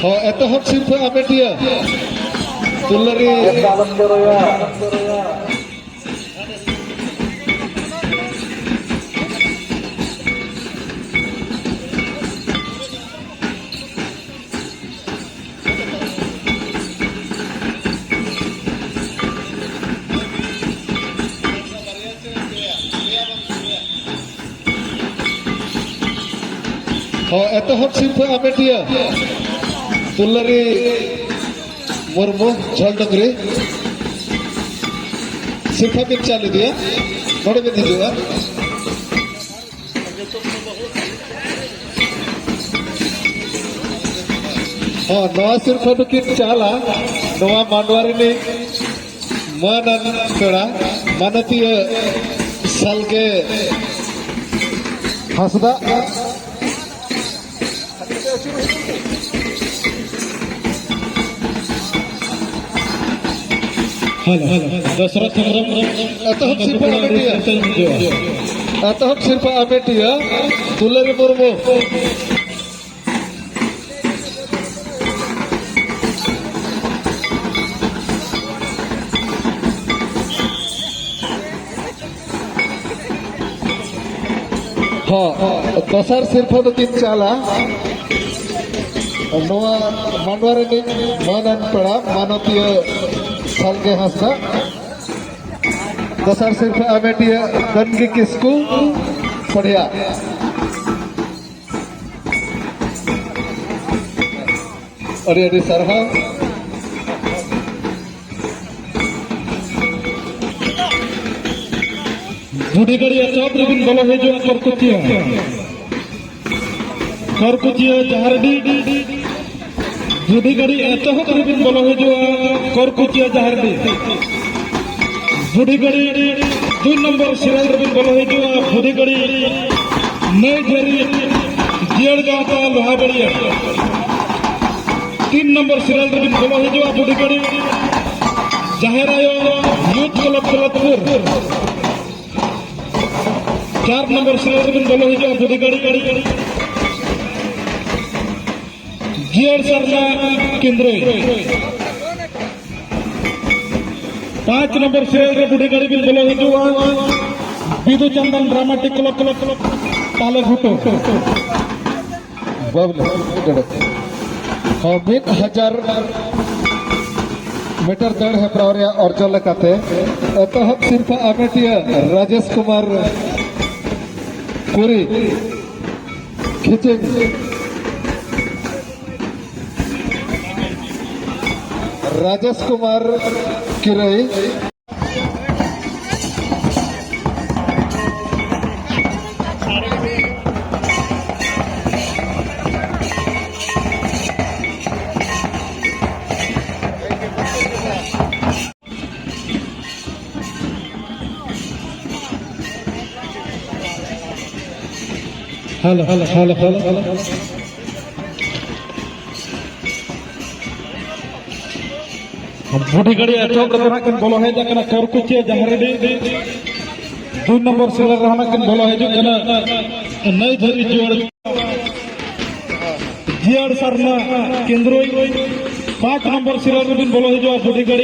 एतहब सिर्फ आमेटिया तुलरी एतहब सिर्फ आमेटिया तुलरी मुर्मू झलडंगरी सिर्फ बिन चालू दिया बड़े बिन दिया नवा सिर्फ बिन चाला नवा मानवारी ने मनन पेड़ा मानतीय सालगे हंसदा दशरथ एतहब सिर्फ आमेटिया तुलरी मुर्मू दसार सिर्फ किन चाला मानवारी मनन पेड़ा मानतीय सालगे हंसदा दसार सिर्फ आमेटिया गनगी किसकू पढ़िया अरे अरे सरहा बुढ़ीगढ़िया चौक रिबिन बोलो है जो करकुचिया जहारडी बुढ़ीगढ़ी एतहब रिबिन बोलो है जो करकुचिया जहारडी बुढ़ीगढ़ी 2 नंबर सिराल रिबिन बोलो है जो बुढ़ीगढ़ी नई झेरी जियड़गांव का लोहाबड़िया 3 नंबर सिराल रिबिन बोलो है जो बुढ़ीगढ़ी जहरायो यूथ क्लब कलतपुर 4 नंबर सिराल रिबिन बोलो है जो बुढ़ीगढ़ी जियर सरना केंद्र 5 नंबर सिराल रे बुढ़ीगढ़ी बिन बोलो है जो बिदु चंदन ड्रामाटिक क्लब ताले घुटो 1000 मीटर दौड़ है प्रवरिया और जो लेकाते एतहब सिर्फ आमेटिया राजेश कुमार पुरी खिचिंग राजेश कुमार किरई हेलो हेलो हेलो हेलो बुढ़ीगढ़ी एतहब रहना किन बोलो है जकना करकुचिया जहरडी 2 नंबर सिलर रहना किन बोलो है जो कना नई झरी जियड़ सरना केंद्रोई 5 नंबर सिलर बिन बोलो है जो बुढ़ीगढ़ी